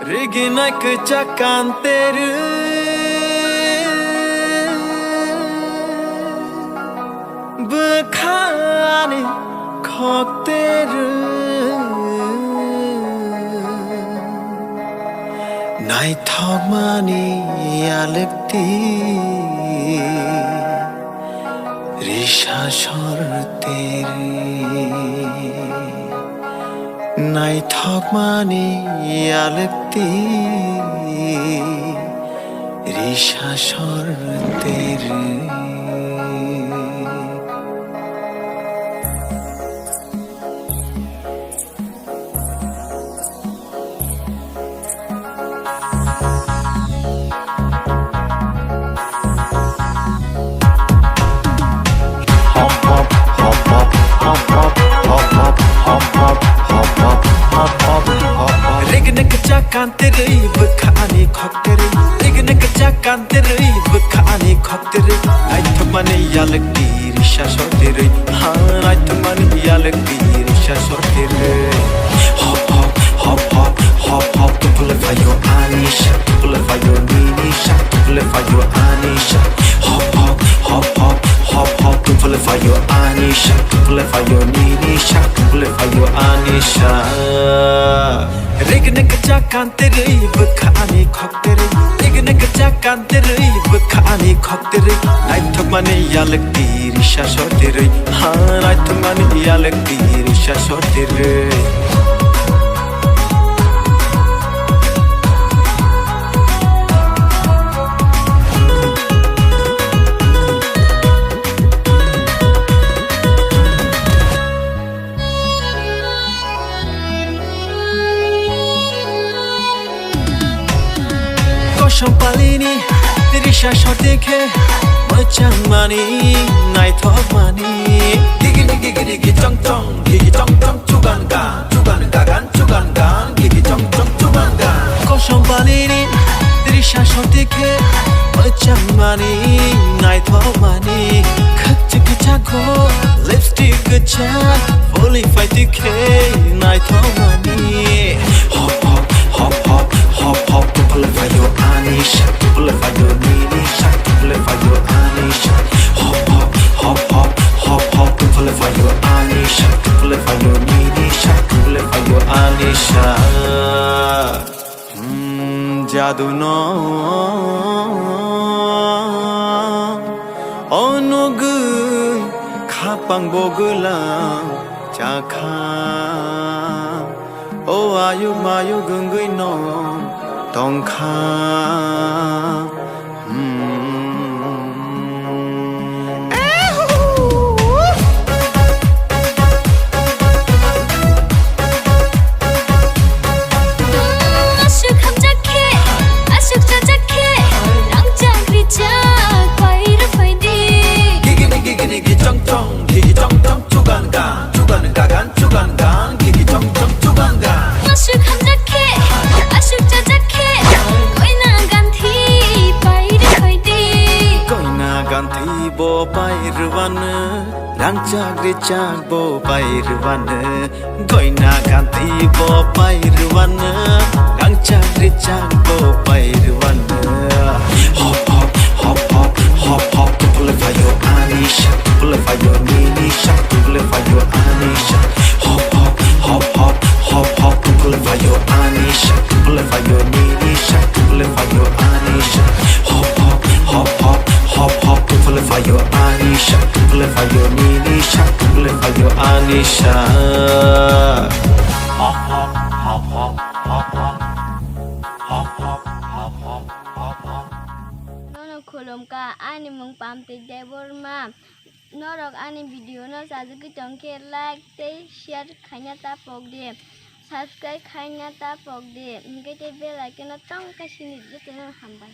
Riginak cakanteru Bekhani kokteru Nai thogmani alekti Risha shorteri Nai thogmani alekti Risha shorteri Riginak cakanteru bekhani kokteru Riginak cakanteru bekhani kokteru Nai thogmani alekti risha shorteri Nai thogmani alekti risha shorteri Hop hop hop hop hop hop to pull it for your anisha to pull it for your ninisha to pull it for your anisha Hop hop hop hop hop hop to pull it for your anisha to pull it for your ninisha to pull it for your anisha Riginak cakanteru bekhani kokteru Riginak cakanteru bekhani kokteru Nai thogmani alekti risha shorteri Nai thogmani alekti risha shorteri Champalini, risha shorteke, macam mani, nai thogmani. Gigi gigi gigi chong chong, gigi chong chong chugan gan, gigi chong chong chugan gan. Champalini, risha shorteke, macam mani, nai thogmani. Khach khachako, lipstick cha, fully fight ke, nai thogmani. Hop hop hop hop hop hop to pull it for your anisha to pull it for your ninisha to pull it for your anisha hop hop hop hop hop hop to pull it for your anisha to pull it for your ninisha to pull it for your anisha jadu no onugui khapang bogula chakha o ayu mayu gungui no Tongkha Ashuk ham jakhe, ashuk cha jakhe, rang chakri chak, paira faidi. Gigi gigi chong chong, gigi chong chong chugan gan, gigi chong chong chugan gan. Ashuk ham jakhe, ashuk cha jakhe, koina ganthi paira faidi. Koina ganthi bo pairwan, rang chakri chak bo pairwan. Koina ganthi bo pairwan, rang chakri chak bo pairwan. Hop hop hop hop hop hop to pull it for your anisha, to pull it for your ninisha, to pull it for your anisha. Hop hop hop hop hop hop to pull it for your anisha, to pull it for your ninisha, to pull it for your anisha. Hop hop hop hop hop hop to pull it for your anisha, to pull it for your ninisha, to pull it for your anisha. Hop hop hop hop hop hop hop hop hop hop hop hop. Nono kolom ka ani mong pamte devor ma. Norok ani video no sajuki tongke like te share khanya ta pok de subscribe khanya ta pok de ngete bell icon tong ka sini jete no hambai.